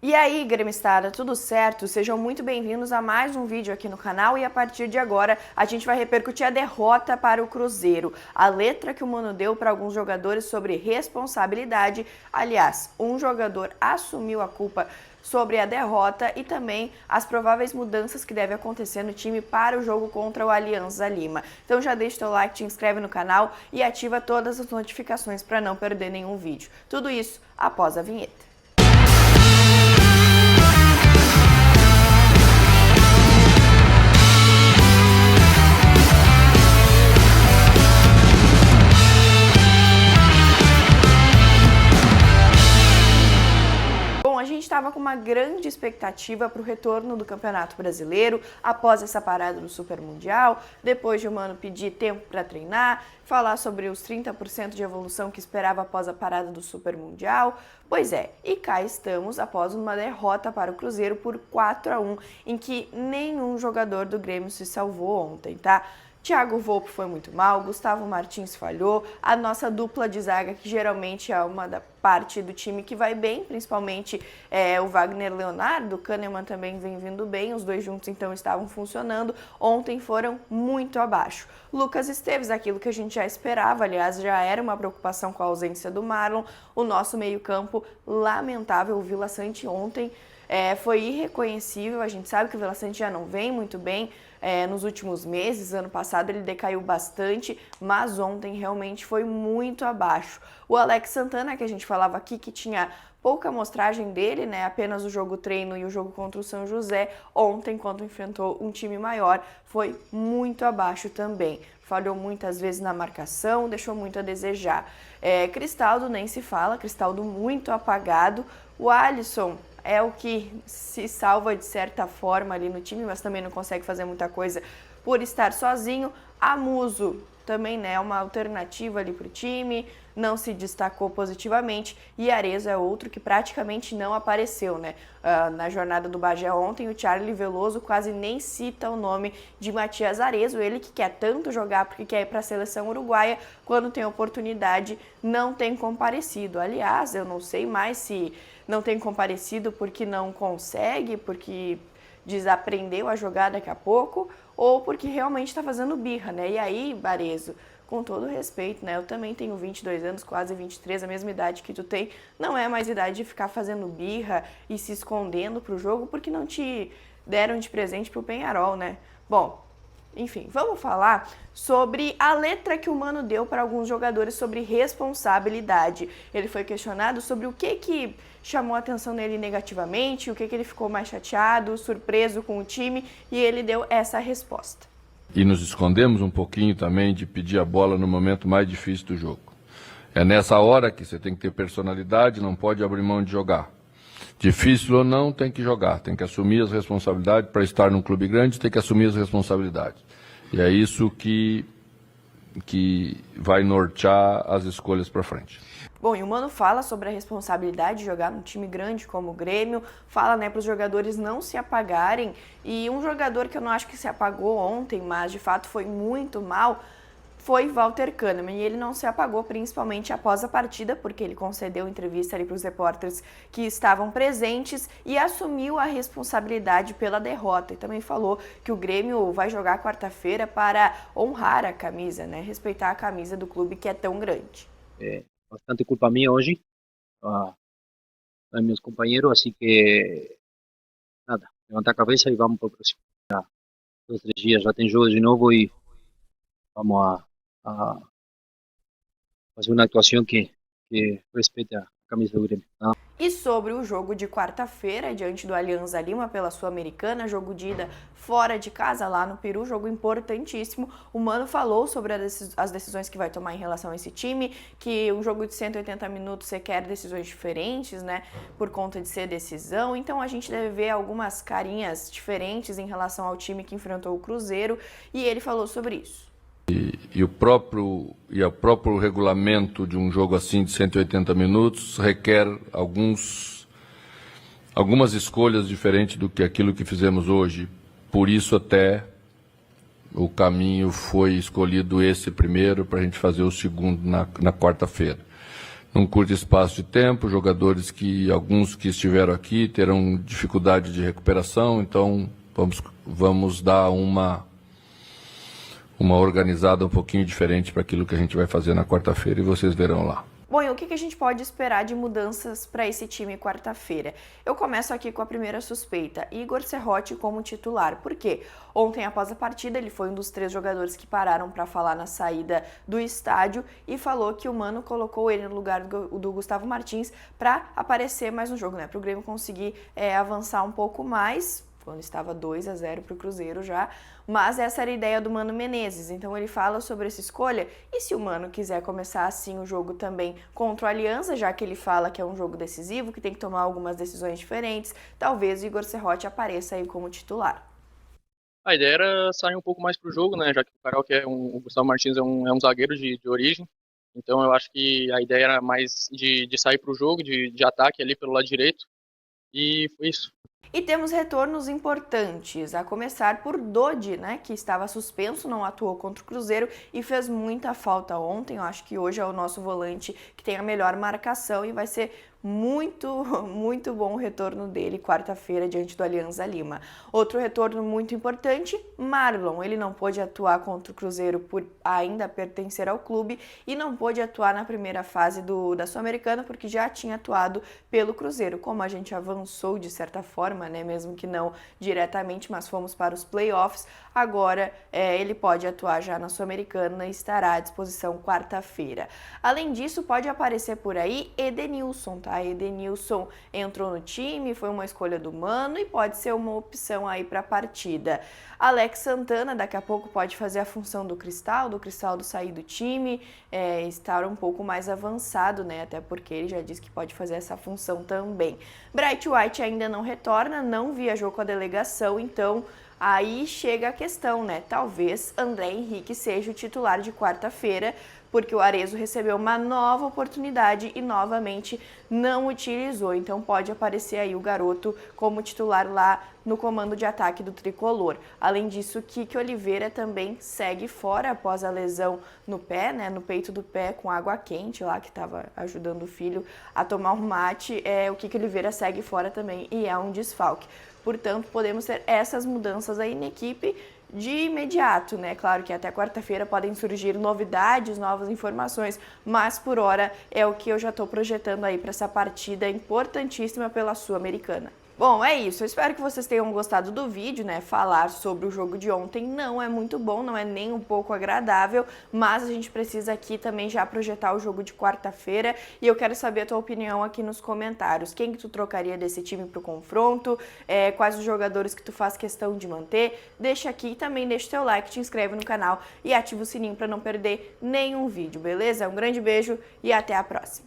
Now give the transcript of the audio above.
E aí, gremistada, tudo certo? Sejam muito bem-vindos a mais um vídeo aqui no canal e a partir de agora a gente vai repercutir a derrota para o Cruzeiro. A letra que o Mano deu para alguns jogadores sobre responsabilidade. Aliás, um jogador assumiu a culpa sobre a derrota e também as prováveis mudanças que devem acontecer no time para o jogo contra o Alianza Lima. Então já deixa o teu like, te inscreve no canal e ativa todas as notificações para não perder nenhum vídeo. Tudo isso após a vinheta. A gente estava com uma grande expectativa para o retorno do Campeonato Brasileiro após essa parada do Super Mundial, depois de o Mano pedir tempo para treinar, falar sobre os 30% de evolução que esperava após a parada do Super Mundial. Pois é, e cá estamos após uma derrota para o Cruzeiro por 4-1, em que nenhum jogador do Grêmio se salvou ontem, tá? Thiago Volpi foi muito mal, Gustavo Martins falhou, a nossa dupla de zaga, que geralmente é uma da parte do time que vai bem, principalmente o Wagner Leonardo, o Kahneman também vem vindo bem, os dois juntos então estavam funcionando, ontem foram muito abaixo. Lucas Esteves, aquilo que a gente já esperava, aliás, já era uma preocupação com a ausência do Marlon, o nosso meio-campo lamentável, o Vila Sante ontem foi irreconhecível, a gente sabe que o Vila Sante já não vem muito bem nos últimos meses, ano passado ele decaiu bastante, mas ontem realmente foi muito abaixo. O Alex Santana, que a gente falava aqui que tinha pouca amostragem dele, né, apenas o jogo treino e o jogo contra o São José, ontem, quando enfrentou um time maior, foi muito abaixo também. Falhou muitas vezes na marcação, deixou muito a desejar. Cristaldo nem se fala, Cristaldo muito apagado. O Alisson é o que se salva de certa forma ali no time, mas também não consegue fazer muita coisa por estar sozinho. Amuso também, né, é uma alternativa ali para o time, não se destacou positivamente. E Arezzo é outro que praticamente não apareceu, né? Na jornada do Bagé ontem, o Charlie Veloso quase nem cita o nome de Matias Arezzo, ele que quer tanto jogar porque quer ir para a seleção uruguaia, quando tem oportunidade não tem comparecido. Aliás, eu não sei mais se não tem comparecido porque não consegue, porque desaprendeu a jogar daqui a pouco, ou porque realmente está fazendo birra, né? E aí, Arezzo, com todo respeito, né? Eu também tenho 22 anos, quase 23, a mesma idade que tu tem. Não é mais idade de ficar fazendo birra e se escondendo pro jogo porque não te deram de presente pro Peñarol, né? Bom, enfim, vamos falar sobre a letra que o Mano deu para alguns jogadores sobre responsabilidade. Ele foi questionado sobre o que chamou a atenção nele negativamente, o que ele ficou mais chateado, surpreso com o time, e ele deu essa resposta. E nos escondemos um pouquinho também de pedir a bola no momento mais difícil do jogo. É nessa hora que você tem que ter personalidade, não pode abrir mão de jogar. Difícil ou não, tem que jogar, tem que assumir as responsabilidades. Para estar num clube grande, tem que assumir as responsabilidades. E é isso que vai nortear as escolhas para frente. Bom, e o Mano fala sobre a responsabilidade de jogar num time grande como o Grêmio, fala, né, para os jogadores não se apagarem, e um jogador que eu não acho que se apagou ontem, mas de fato foi muito mal, foi Walter Kahneman, e ele não se apagou principalmente após a partida, porque ele concedeu entrevista ali para os repórteres que estavam presentes e assumiu a responsabilidade pela derrota, e também falou que o Grêmio vai jogar quarta-feira para honrar a camisa, né, respeitar a camisa do clube que é tão grande. Bastante culpa mía hoy, a mis compañeros, así que nada, levantar a cabeza y vamos para o próximo. Ya, 2, 3 dias já tem jogo de novo e vamos a fazer uma atuação que respeite a camisa do Grêmio. Tá? E sobre o jogo de quarta-feira, diante do Alianza Lima pela Sul-Americana, jogo de ida fora de casa lá no Peru, jogo importantíssimo. O Mano falou sobre as decisões que vai tomar em relação a esse time, que um jogo de 180 minutos requer decisões diferentes, né, por conta de ser decisão. Então a gente deve ver algumas carinhas diferentes em relação ao time que enfrentou o Cruzeiro, e ele falou sobre isso. E o próprio regulamento de um jogo assim de 180 minutos requer algumas escolhas diferentes do que aquilo que fizemos hoje. Por isso até o caminho foi escolhido esse primeiro para a gente fazer o segundo na quarta-feira. num curto espaço de tempo, jogadores que alguns que estiveram aqui terão dificuldade de recuperação, então vamos dar uma organizada um pouquinho diferente para aquilo que a gente vai fazer na quarta-feira e vocês verão lá. Bom, e o que a gente pode esperar de mudanças para esse time quarta-feira? Eu começo aqui com a primeira suspeita, Igor Serrote como titular. Por quê? Ontem, após a partida, ele foi um dos 3 jogadores que pararam para falar na saída do estádio e falou que o Mano colocou ele no lugar do Gustavo Martins para aparecer mais no jogo, né? Para o Grêmio conseguir avançar um pouco mais, quando estava 2-0 para o Cruzeiro já, mas essa era a ideia do Mano Menezes, então ele fala sobre essa escolha, e se o Mano quiser começar assim o jogo também contra o Aliança, já que ele fala que é um jogo decisivo, que tem que tomar algumas decisões diferentes, talvez o Igor Serrote apareça aí como titular. A ideia era sair um pouco mais pro jogo, né, já que o Carol, o Gustavo Martins é um zagueiro de origem, então eu acho que a ideia era mais de sair pro jogo, de ataque ali pelo lado direito, e foi isso. E temos retornos importantes, a começar por Dodi, né, que estava suspenso, não atuou contra o Cruzeiro e fez muita falta ontem. Eu acho que hoje é o nosso volante que tem a melhor marcação e vai ser muito bom o retorno dele quarta-feira diante do Alianza Lima. Outro retorno muito importante, Marlon. Ele não pôde atuar contra o Cruzeiro por ainda pertencer ao clube e não pôde atuar na primeira fase da Sul-Americana porque já tinha atuado pelo Cruzeiro. Como a gente avançou de certa forma, né, mesmo que não diretamente, mas fomos para os playoffs, agora ele pode atuar já na Sul-Americana e estará à disposição quarta-feira. Além disso, pode aparecer por aí Edenilson, tá? Edenilson entrou no time, foi uma escolha do Mano e pode ser uma opção aí para a partida. Alex Santana daqui a pouco pode fazer a função do Cristaldo sair do time, estar um pouco mais avançado, né? Até porque ele já disse que pode fazer essa função também. Bright White ainda não retorna, não viajou com a delegação, então aí chega a questão, né? Talvez André Henrique seja o titular de quarta-feira, porque o Arezzo recebeu uma nova oportunidade e novamente não utilizou. Então pode aparecer aí o garoto como titular lá no comando de ataque do Tricolor. Além disso, Kiki Oliveira também segue fora após a lesão no pé, né, no peito do pé com água quente lá, que estava ajudando o filho a tomar um mate. O Kiki Oliveira segue fora também e é um desfalque. Portanto, podemos ter essas mudanças aí na equipe de imediato, né? Claro que até quarta-feira podem surgir novidades, novas informações, mas por hora é o que eu já estou projetando aí para essa partida importantíssima pela Sul-Americana. Bom, é isso. Eu espero que vocês tenham gostado do vídeo, né? Falar sobre o jogo de ontem não é muito bom, não é nem um pouco agradável, mas a gente precisa aqui também já projetar o jogo de quarta-feira e eu quero saber a tua opinião aqui nos comentários. Quem que tu trocaria desse time pro confronto? Quais os jogadores que tu faz questão de manter? Deixa aqui e também deixa teu like, te inscreve no canal e ativa o sininho para não perder nenhum vídeo, beleza? Um grande beijo e até a próxima!